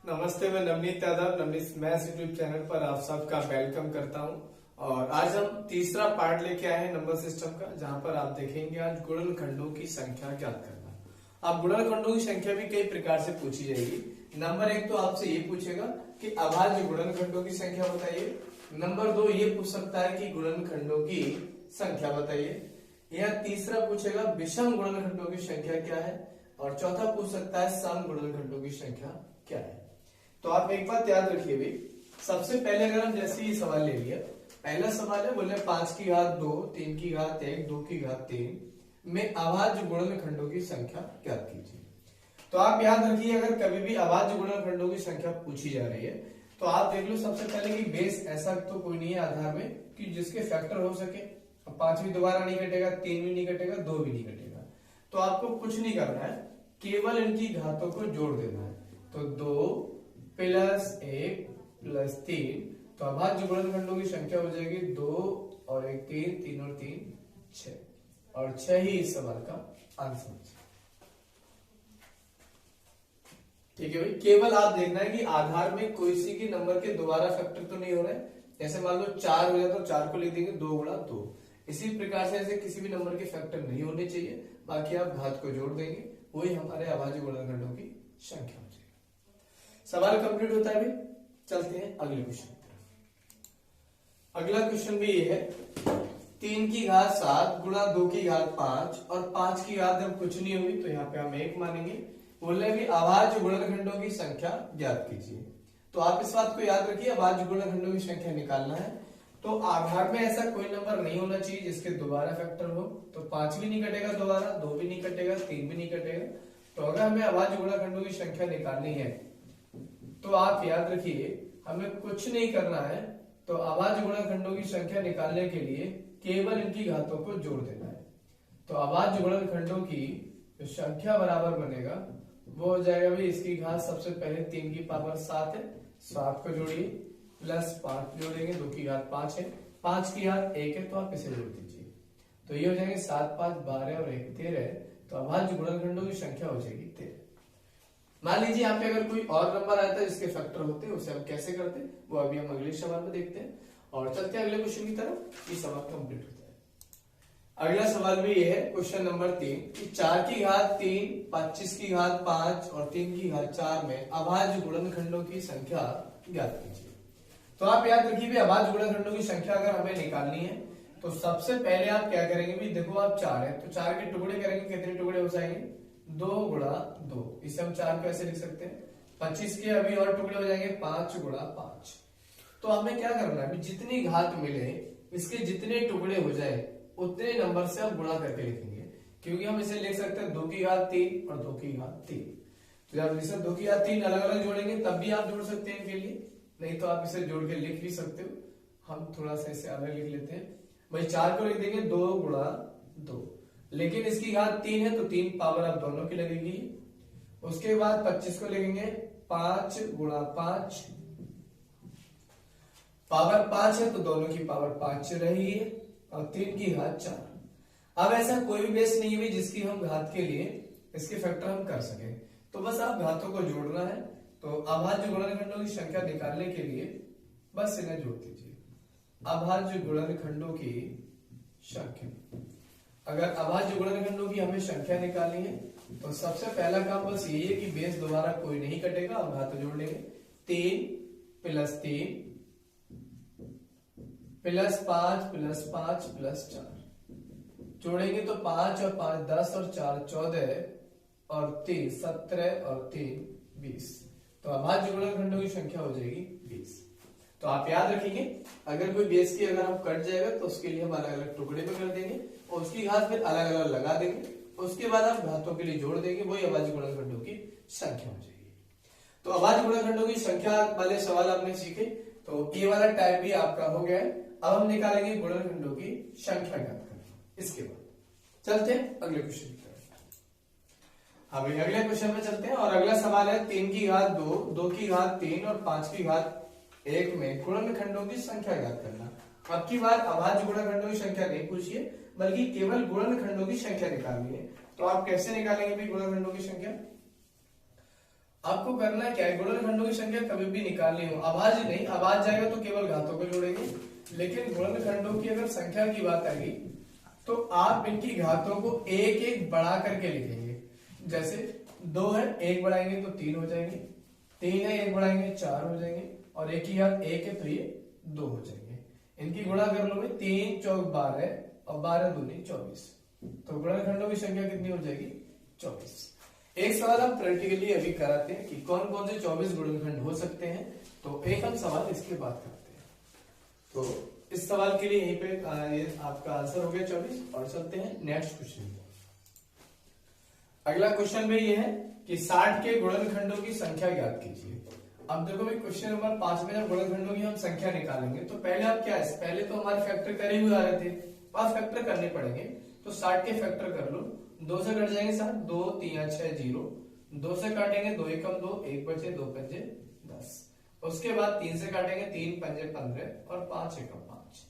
नमस्ते, मैं Navneet Yadav Navneet maths YouTube channel पर आप सबका वेलकम करता हूं। और आज हम तीसरा पार्ट लेके आए हैं नंबर सिस्टम का, जहां पर आप देखेंगे आज गुणनखंडों की संख्या ज्ञात करना। अब गुणनखंडों की संख्या भी कई प्रकार से पूछी जाएगी। नंबर एक तो आपसे ये पूछेगा कि अभाज्य गुणनखंडों की संख्या बताइए। नंबर दो ये पूछ सकता है कि गुणनखंडों की संख्या बताइए। या तीसरा पूछेगा विषम गुणनखंडों की संख्या क्या है। और चौथा पूछ सकता है सम गुणनखंडों की संख्या क्या है। तो आप एक बात याद रखिए भी, सबसे पहले अगर हम जैसे ही सवाल ले लिया, पहला सवाल है बोले 5 की घात 2, 3 की घात 1, 2 की घात 3 में अभाज्य गुणनखंडों की संख्या ज्ञात कीजिए। तो आप याद रखिए, अगर कभी भी अभाज्य गुणनखंडों की संख्या पूछी जा रही है तो आप देख लो सबसे पहले कि बेस ऐसा तो कोई नहीं है आधार में कि जिसके फैक्टर हो सके। 5 भी दोबारा नहीं कटेगा, 3 भी नहीं कटेगा, 2 भी नहीं कटेगा। तो आपको कुछ नहीं करना है, केवल इनकी घातों को जोड़ देना है। तो 2 प्लस 1 प्लस 3, तो अभाज्य गुणनखंडों की संख्या हो जाएगी 2 और 1 3, 3 और 3 6, और 6 ही इस सवाल का आंसर। ठीक है भाई, केवल आप देखना है कि आधार में कोई सी के नंबर के दोबारा फैक्टर तो नहीं हो रहे। जैसे मान लो 4 हो जाए तो 4 को लिख देंगे 2 गुणा 2। इसी प्रकार से ऐसे किसी भी नंबर के फैक्टर नहीं होने चाहिए, बाकी आप घात को जोड़ देंगे, वही हमारे अभाज्य गुणनखंडों की संख्या हो जाएगी। सवाल कंप्लीट होता है भाई। चलते हैं अगले क्वेश्चन की तरफ। अगला क्वेश्चन भी ये है, 3 की घात 7 गुणा 2 की घात 5 और 5 की घात जब कुछ नहीं होगी तो यहाँ पे हम 1 मानेंगे। बोले भी अभाज्य गुणनखंडों की संख्या ज्ञात कीजिए। तो आप इस बात को याद रखिए, अभाज्य गुणनखंडों की संख्या निकालना है तो आधार में ऐसा कोई नंबर नहीं होना चाहिए जिसके दोबारा फैक्टर हो। तो 5 भी नहीं कटेगा दोबारा, 2 भी नहीं कटेगा, 3 भी नहीं कटेगा। तो अगर हमें अभाज्य गुणनखंडों की संख्या निकालनी है तो आप याद रखिए हमें कुछ नहीं करना है। तो अभाज्य गुणनखंडों की संख्या निकालने के लिए केवल इनकी घातों को जोड़ देना है। तो अभाज्य गुणनखंडों की जो संख्या बराबर बनेगा वो हो जाएगा भी इसकी घात सबसे पहले 3 की पावर 7 है, 7 को जोड़िए प्लस 5 जोड़ेंगे, 2 की घात 5 है, 5 की घात 1 है तो आप इसे जोड़ दीजिए। तो ये हो जाएंगे 7 5 12 और 1 13। तो अभाज्य गुणनखंडों की संख्या हो जाएगी 13। मान लीजिए यहाँ पे अगर कोई और नंबर आता है जिसके फैक्टर होते हैं, उसे हम कैसे करते हैं वो अभी हम अगले सवाल में देखते हैं। और चलते हैं अगले क्वेश्चन की तरफ। ये सवाल कंप्लीट होता है। अगला सवाल भी ये है, क्वेश्चन नंबर 3 कि 4 की घात 3, 25 की घात 5 और 3 की घात 4 में अभाज्य गुणनखंडों की संख्या ज्ञात कीजिए। तो आप याद रखिए अभाज्य गुणनखंडों की संख्या अगर हमें निकालनी है तो सबसे पहले आप क्या करेंगे भी, देखो आप 4 है तो 4 के टुकड़े करेंगे, कितने टुकड़े हो जाएंगे 2 गुणा 2। इसे हम 4 को ऐसे लिख सकते हैं। 25 के अभी और टुकड़े हो जाएंगे 5 गुणा 5। तो हमें क्या करना है, जितनी घात मिले इसके जितने टुकड़े हो जाए उतने नंबर से आप गुणा करके लिखेंगे, क्योंकि हम इसे लिख सकते हैं 2 की घात 3 और 2 की घात 3। तो जब इसे 2 की घात 3 अलग अलग जोड़ेंगे तब भी आप जोड़ सकते हैं इनके लिए, नहीं तो आप इसे जोड़ के लिख भी सकते हो। हम थोड़ा सा इसे अलग लिख लेते हैं भाई। 4 को लिख देंगे 2 गुणा 2, लेकिन इसकी घात 3 है तो 3 पावर अब दोनों की लगेगी। उसके बाद 25 को लिखेंगे 5 गुणा 5, पावर 5 है तो दोनों की पावर 5 रहेगी और 3 की घात 4। अब ऐसा कोई भी बेस नहीं है जिसकी हम घात के लिए इसके फैक्टर हम कर सके, तो बस आप घातों को जोड़ना है। तो अभाज्य गुणनखंडों की संख्या निकालने के लिए बस इन्हें जोड़ दीजिए। अभाज्य गुणनखंडों की संख्या, अगर अभाज्य गुणनखंडों की हमें संख्या निकालनी है तो सबसे पहला काम बस यही है कि बेस दोबारा कोई नहीं कटेगा, अब घात जोड़ लेंगे। 3 प्लस 3 प्लस 5 प्लस 5 प्लस 4 जोड़ेंगे तो 5 और 5 10 और 4 14 और 3 17 और 3 20। तो अभाज्य गुणनखंडों की संख्या हो जाएगी 20। तो आप याद रखेंगे अगर कोई बेस की अगर हम कट जाएगा तो उसके लिए हम अलग अलग टुकड़े में कर देंगे और उसकी घात फिर अलग अलग लगा देंगे। उसके बाद आप घातों के लिए जोड़ देंगे, वही अभाज्य गुणनखंडों की संख्या हो जाएगी। तो अभाज्य गुणनखंडों की संख्या वाले सवाल आपने सीखे, तो ये वाला टाइप भी आपका हो गया है। अब हम निकालेंगे गुणनखंडों की संख्या ज्ञात करना। इसके बाद चलते हैं अगले क्वेश्चन की तरफ। अभी अगले क्वेश्चन में चलते हैं और अगला सवाल है 3 की घात 2, 2 की घात 3 और 5 की घात 1 में गुणनखंडों की संख्या ज्ञात करना। अब की बार अभाज्य गुणनखंडों की संख्या नहीं पूछिए, बल्कि केवल गुणनखंडों की संख्या निकालनी है। तो आप कैसे निकालेंगे भी गुणनखंडों की संख्या? आपको करना क्या है, गुणनखंडों की संख्या कभी भी निकालनी हो, अभाज्य नहीं, अभाज्य जाएगा तो केवल घातों को जोड़ेंगे, लेकिन गुणनखंडों की अगर संख्या की बात आएगी तो आप इनकी घातों को एक एक बढ़ा करके लिखेंगे। जैसे 2 है, 1 बढ़ाएंगे तो 3 हो जाएंगे, 3 है 1 बढ़ाएंगे 4 हो जाएंगे, और एक की घात 1 है तो ये 2 हो जाएंगे। इनकी गुणा कर लो, 3 चौक 12 और 12 दूनी 24, तो गुणनखंडों की संख्या कितनी हो जाएगी 24। एक सवाल हम प्रैक्टिकली अभी कराते हैं कि कौन कौन से 24 गुणनखंड हो सकते हैं, तो एक हम सवाल इसके बाद करते हैं। तो इस सवाल के लिए यहीं पे ये आपका आंसर हो गया 24, और चलते हैं नेक्स्ट क्वेश्चन। अगला क्वेश्चन में ये है कि 60 के गुणनखंडों की संख्या ज्ञात कीजिए। अब देखो भाई, क्वेश्चन नंबर 5 में जब गुणनखंडों की हम संख्या निकालेंगे तो पहले आप क्या है, पहले तो हमारे फैक्टर करे हुए आ रहे थे, अब फैक्टर करने पड़ेंगे। तो 60 के फैक्टर कर लो, 2 से कट जाएंगे 60, 2 3 6 0, 2 से काटेंगे 2 एकम 2, 1 बचे 2 पंजे 10, उसके बाद 3 से काटेंगे 3 पंजे 15 और 5 एकम 5।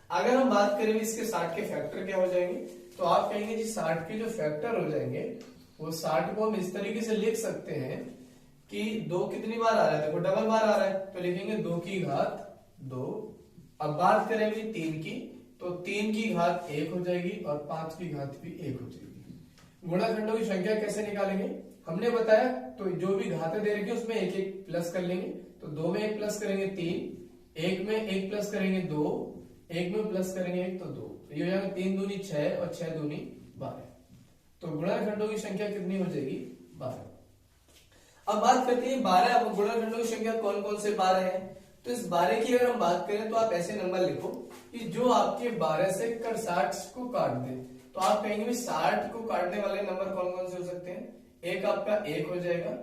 अगर हम बात करें इसके 60 के फैक्टर क्या हो जाएंगे, तो आप कहेंगे जी 60 के जो फैक्टर हो जाएंगे वो 60 को हम इस तरीके से लिख सकते हैं कि 2 कितनी बार आ रहा है, देखो डबल बार आ रहा है, तो लिखेंगे 2 की घात 2। अब बात करें 3 की, तो 3 की घात 1 हो जाएगी और 5 की घात भी 1 हो जाएगी। गुणनखंडों की संख्या कैसे निकालेंगे, हमने बताया, तो जो भी घातें दे रखी है उसमें एक एक प्लस कर लेंगे। तो 2 में 1 प्लस करेंगे 3, 1 में 1 प्लस करेंगे 2, 1 में प्लस करेंगे 1 तो 2, तो ये हो जाएगा 3 दूनी 6 और 6 दूनी 12। तो गुणनखंडों की संख्या कितनी हो जाएगी 12। अब बात करते हैं 12। अब गुणनखंडों की संख्या कौन कौन से 12 है, तो इस 12 की अगर हम बात करें तो आप ऐसे नंबर लिखो कि जो आपके 12 से 60 को काट दे। तो आप कहेंगे 60 को काटने वाले नंबर कौन कौन से हो सकते हैं, एक आपका 1 हो जाएगा,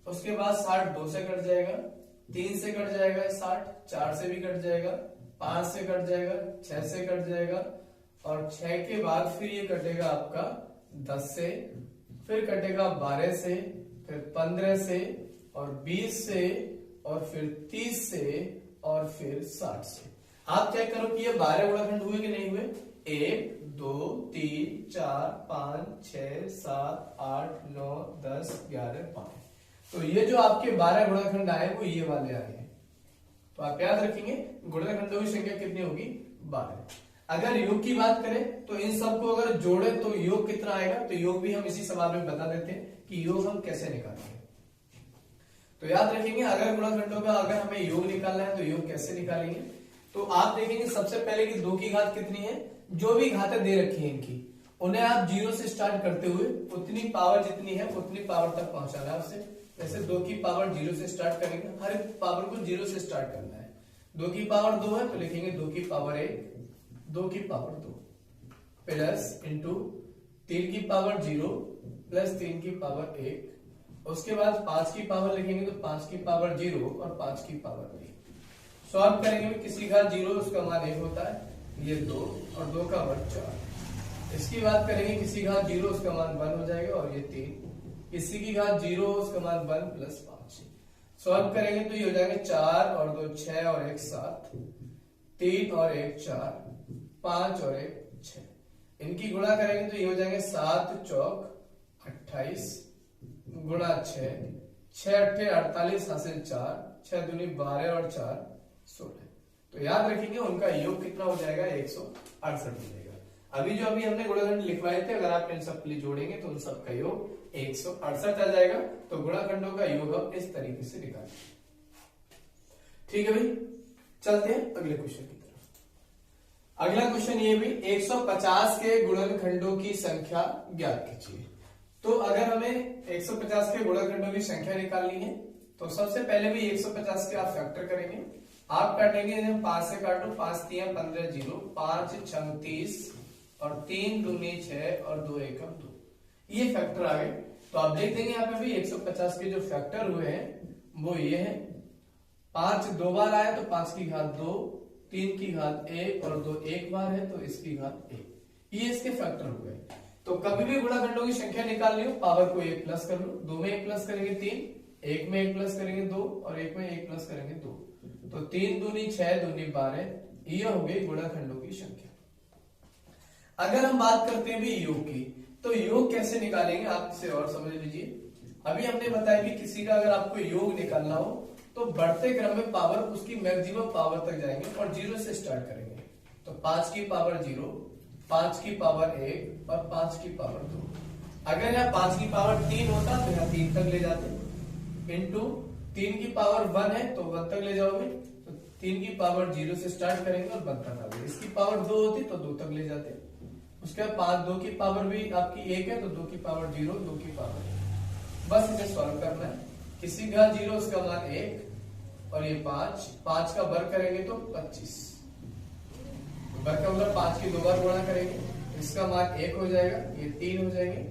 उसके बाद 60 2 से कट जाएगा, 3 से कट जाएगा 60, 4 से भी कट जाएगा, 5 से कट जाएगा, 6 से कट जाएगा, और 6 के बाद फिर ये कटेगा आपका 10 से, फिर कटेगा 12 से, फिर 15 से, और 20 से, और फिर 30 से, और फिर 60 से। आप चेक करो कि ये 12 गुणनखंड हुए कि नहीं हुए। 1 2 3 4 5 6 7 8 9 10 11 5। तो ये जो आपके 12 गुणनखंड आए वो ये वाले आए हैं। तो आप याद रखेंगे गुणनखंडों की संख्या कितनी होगी 12। अगर योग की बात करें तो इन सबको अगर जोड़े तो योग कितना आएगा, तो योग भी हम इसी सवाल में बता देते हैं कि योग हम कैसे निकालेंगे। तो याद रखेंगे अगर गुणनखंडों का अगर हमें योग निकालना है तो योग कैसे निकालेंगे। तो आप देखेंगे सबसे पहले कि 2 की घात कितनी है, जो भी घातें दे रखी है इनकी उन्हें आप 0 से स्टार्ट करते हुए उतनी पावर जितनी है उतनी पावर तक पहुंचाना है आपसे। जैसे 2 की पावर 0 से स्टार्ट करेंगे, हर एक पावर को 0 से स्टार्ट करना है। 2 की पावर 2 है तो लिखेंगे 2 की पावर 1, 2 की पावर 2 प्लस इंटू 3 की पावर 0 प्लस 3 की पावर 1, उसके बाद 5 की पावर लिखेंगे तो 5 की पावर 0 और 5 की पावर 1। सॉल्व करेंगे किसी का 0 उसका मान 1 होता है, ये 2 और 2 का वर्ग 4। इसकी बात करेंगे किसी का 0 उसका मान 1 हो जाएगा और ये 3, किसी की घात 0 उसका मान 1 प्लस 5। सॉल्व करेंगे तो ये हो जाएंगे 4 और 2 6 और 1 7, 3 और 1 4, 5 और 1 6। इनकी गुणा करेंगे तो ये हो जाएंगे 7 चौक 28 गुणा 6, 6 अट्ठे 48 हासिल 4, 6 दूनी 12 और 4 16। तो याद रखेंगे उनका योग कितना हो जाएगा 168 मिलेगा। अभी जो हमने गुणनखंड लिखवाए थे अगर आप इन सब के लिए जोड़ेंगे तो उन सब का योग 168 आ जाएगा। तो गुणनखंडों का योग हम इस तरीके से निकालेंगे। ठीक है भाई, चलते हैं अगले क्वेश्चन की तरफ। अगला क्वेश्चन ये भी 150 के गुणनखंडों की संख्या ज्ञात कीजिए। तो अगर हमें 150 के गुणनखंडों की संख्या निकालनी है तो सबसे पहले भी 150 के आप फैक्टर करेंगे। आप काटेंगे 5 से काटो, 5 3 15 0, 5 6 30 और 3 दूनी 6 और 2 एकम 2, ये फैक्टर आ गए। तो आप देख देंगे यहाँ पे भी 150 के जो फैक्टर हुए हैं वो ये है। 5 2 बार आया तो 5 की घात 2, 3 की घात 1 और 2 एक बार है तो इसकी घात 1, ये इसके फैक्टर हुए। तो कभी भी गुणनखंडों की संख्या निकालनी हो पावर को 1 प्लस कर लो। 2 में 1 प्लस करेंगे 3, 1 में 1 प्लस करेंगे 2 और 1 में 1 प्लस करेंगे 2, तो 3 दूनी 6 दूनी 12, ये हो गई गुणनखंडों की संख्या। अगर हम बात करते हैं भी योग की, तो योग कैसे निकालेंगे आप इसे और समझ लीजिए। अभी हमने बताया कि किसी का अगर आपको योग निकालना हो तो बढ़ते क्रम में पावर उसकी मैक्सिमम पावर तक जाएंगे और 0 से स्टार्ट करेंगे। तो 5 की पावर 0, 5 की पावर 1 और 5 की पावर 2। अगर यहाँ 5 की पावर 3 होता तो यहाँ 3 तक ले जाते, इंटू 3 की पावर 1 है तो 1 तक ले जाओगे, तो 3 की पावर 0 से स्टार्ट करेंगे और 1 तक आओगे। इसकी पावर 2 होती तो 2 तक ले जाते। उसके बाद 2 की पावर भी आपकी 1 है तो 2 की पावर 0, 2 की पावर 1। बस इसे सॉल्व करना है। किसी का 0 उसका मान 1 और ये 5, 5 का वर्ग करेंगे तो 25। वर्ग का मतलब 5 की 2 बार गुणा करेंगे, इसका मान 1 हो जाएगा, ये 3 हो जाएंगे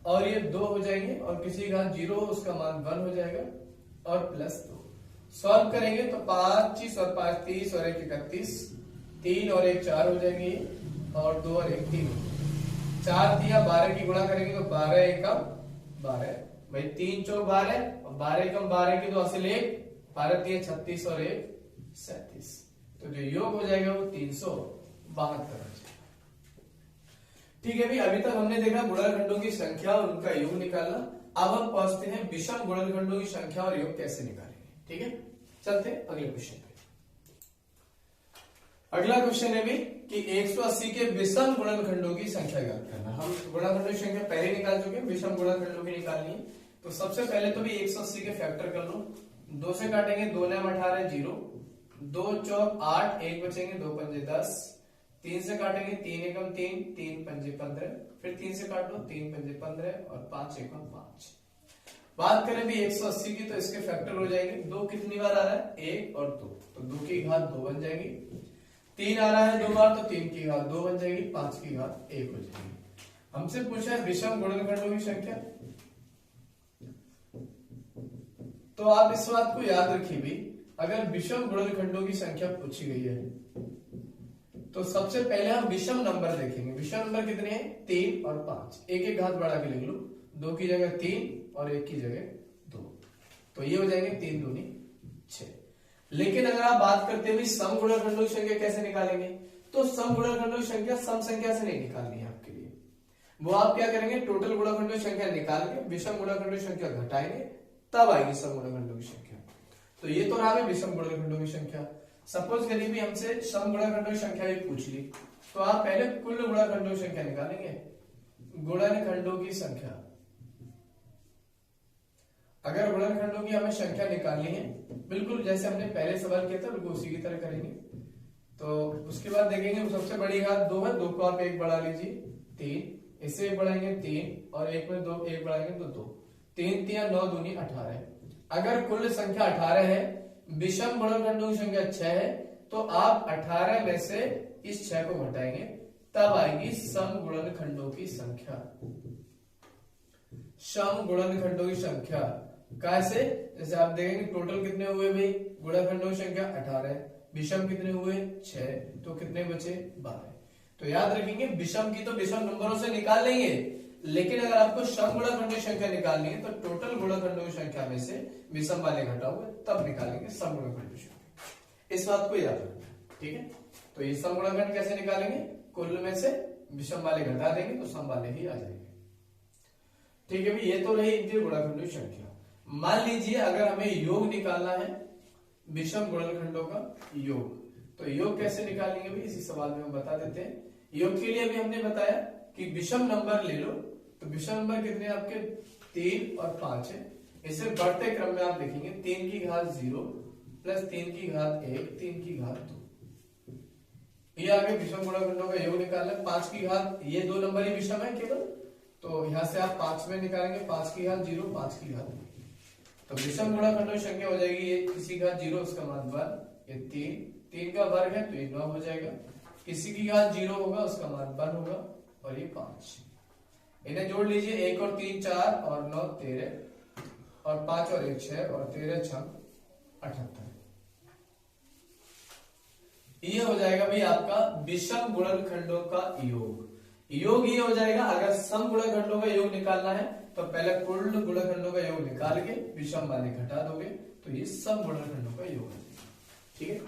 और ये 2 हो जाएंगे, और किसी का 0 उसका मान 1 हो जाएगा और प्लस 2। सॉल्व करेंगे तो 25 और 5 30 और 1 31, 3 और 1 4 हो जाएंगे और 2 और 1 3 4 दिया 12 की गुणा करेंगे तो 12 1 12 भाई 3 चौक 12 और 12 कम 12 की 2 हासिल 1, 12 दिया 36 और 1 37। तो जो योग हो जाएगा वो 372। ठीक है भाई, अभी तक हमने देखा गुणनखंडों की संख्या और उनका योग निकालना। अब हम पहुंचते हैं विषम गुणनखंडों की संख्या और योग कैसे निकालेंगे। ठीक है, चलते हैं अगले क्वेश्चन पे। अगला क्वेश्चन है भी कि 180 के विषम गुणनखंडों की संख्या ज्ञात करना। हम गुणनखंडों की संख्या पहले निकाल चुके हैं, विषम गुणनखंडों की निकालनी है। तो सबसे पहले तो भी 180 के फैक्टर कर लो। 2 से काटेंगे 2 9 18 0, 2 चौक 8, 1 बचेंगे 2 पंजे 10, 3 से काटेंगे 3 एकम 3, 3 पंजे 15, फिर 3 से काट लो 3 पंजे 15 और 5 एकम 5। बात करें भी 180 की तो इसके फैक्टर हो जाएंगे। 2 कितनी बार आ रहा है, 1 और 2, तो 2 की घात 2 बन जाएगी। 3 आ रहा है 2 बार तो 3 की घात 2 बन जाएगी, 5 की घात 1 हो जाएगी। हमसे पूछा है विषम गुणनखंडों की संख्या। तो आप इस बात को याद रखिए भी, अगर विषम गुणनखंडों की संख्या पूछी गई है तो सबसे पहले हम विषम नंबर देखेंगे। विषम नंबर कितने हैं, 3 और 5। एक एक घात बढ़ा के लिख लो, 2 की जगह 3 और 1 की जगह 2, तो ये हो जाएंगे 3 दूनी 6। लेकिन अगर आप बात करते हुए सम गुणनखंडों की संख्या कैसे निकालेंगे, तो सम गुणनखंडों की संख्या सम संख्या से नहीं निकालनी है आपके लिए। वो आप क्या करेंगे, टोटल गुणनखंडों की संख्या निकाल के विषम गुणनखंडों की संख्या घटाएंगे, तब आएगी सम गुणनखंडों की संख्या। तो ये तो रहा है विषम गुणनखंडों की संख्या। सपोज करिए भी हमसे सम गुणनखंडों की संख्या भी पूछ ली, तो आप पहले कुल गुणनखंडों की संख्या निकालेंगे। गुणनखंडों की संख्या, अगर गुणनखंडों की हमें संख्या निकालनी है, बिल्कुल जैसे हमने पहले सवाल किया था बिल्कुल उसी की तरह करेंगे। तो उसके बाद देखेंगे सबसे बड़ी घात 2 है, 2 को आप 1 बढ़ा लीजिए 3, इससे 1 बढ़ाएंगे 3 और 1 में 2 1 बढ़ाएंगे तो 2, 3 3 9 दूनी 18। अगर कुल संख्या 18 है, विषम गुणनखंडों की संख्या 6 है, तो आप 18 में से इस 6 को घटाएंगे, तब आएगी सम गुणनखंडों की संख्या। सम गुणनखंडों की संख्या कैसे, जैसे आप देखेंगे टोटल कितने हुए भाई, गुणनखंडों की संख्या 18, विषम कितने हुए 6, तो कितने बचे 12। तो याद रखेंगे विषम की तो विषम नंबरों से निकाल लेंगे, लेकिन अगर आपको सम गुणनखंडों की संख्या निकालनी है तो टोटल गुणनखंडों की संख्या में से विषम वाले घटाओगे तब निकालेंगे सम गुणनखंडों की संख्या। इस बात को याद रखना, ठीक है। तो ये सम गुणनखंड कैसे निकालेंगे, कुल में से विषम वाले घटा देंगे तो सम वाले ही आ जाएंगे। ठीक है भाई, ये तो रही इनके गुणनखंडों की संख्या। मान लीजिए अगर हमें योग निकालना है विषम गुणनखंडों का योग, तो योग कैसे निकालेंगे भी इसी सवाल में हम बता देते हैं। योग के लिए भी हमने बताया कि विषम नंबर ले लो, तो विषम नंबर कितने आपके 3 और 5 है। इसे बढ़ते क्रम में आप लिखेंगे 3 की घात 0 प्लस 3 की घात 1, 3 की घात 2। ये आगे विषम गुणनखंडों का योग निकालना है। 5 की घात, ये 2 नंबर ही विषम है केवल, तो यहां से आप 5 में निकालेंगे, 5 की घात 0, 5 की घात 2, तो विषम गुणनखंडों की संख्या हो जाएगी ये किसी का 0 उसका मान 1, ये 3 का वर्ग है तो ये 9 हो जाएगा। किसी की घात 0 होगा उसका मान 1 होगा और ये 5। इन्हें जोड़ लीजिए, 1 और 3 4 और 9 13 और 5 और 1 6 और 13 6 78। ये हो जाएगा भाई आपका विषम गुणनखंडों का योग। योग ये हो जाएगा, अगर सम गुणनखंडों का योग निकालना है तो पहले कुल गुणनखंडों का योग निकाल के विषम वाले घटा दोगे तो ये सम गुणनखंडों का योग है। ठीक है,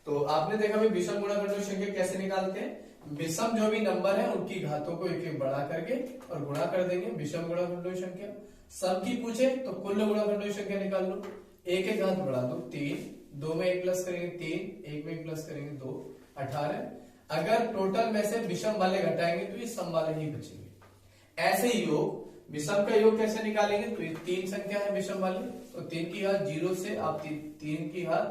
तो आपने देखा भाई विषम गुणनखंडों की संख्या कैसे निकालते हैं। विषम जो भी नंबर है उनकी घातों को एक एक बढ़ा करके और गुणा कर देंगे विषम गुणनखंडों की संख्या। सब की पूछे तो कुल गुणनखंडों की संख्या निकाल लो। एक एक हाथ बढ़ा दो 3, 2 में 1 प्लस करेंगे 3, 1 में 1 प्लस करेंगे 2, 18। अगर टोटल में से विषम वाले घटाएंगे तो ये सम वाले ही बचेंगे। ऐसे ही योग, विषम का योग कैसे निकालेंगे, तो ये 3 संख्या है विषम वाली, तो 3 की घात 0 से आप 3 की घात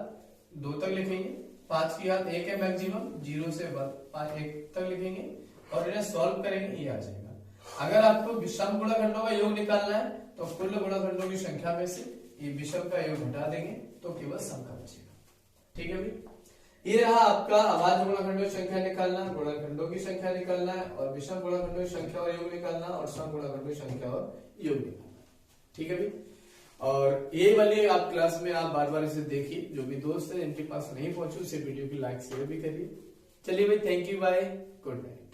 2 तक लिखेंगे, 5 की घात 1 है मैक्सिमम, 0 से 1 तक लिखेंगे और इन्हें सॉल्व करेंगे, ये आ जाएगा। अगर आपको विषम गुणनखंडों का योग निकालना है तो कुल गुणनखंडों की संख्या में से ये विषम का योग घटा देंगे तो केवल सम का बचेगा। ठीक है भाई, ये रहा आपका अभाज्य गुणनखंडों की संख्या निकालना, गुणनखंडों की संख्या निकालना है और विषम गुणनखंडों की संख्या और योग निकालना और सम गुणनखंडों की संख्या और योग निकालना। ठीक है भाई, और ये वाली आप क्लास में आप बार बार इसे देखिए। जो भी दोस्त है इनके पास नहीं पहुंचे उसे वीडियो की लाइक शेयर भी करिए। चलिए भाई, thank you, bye, good night.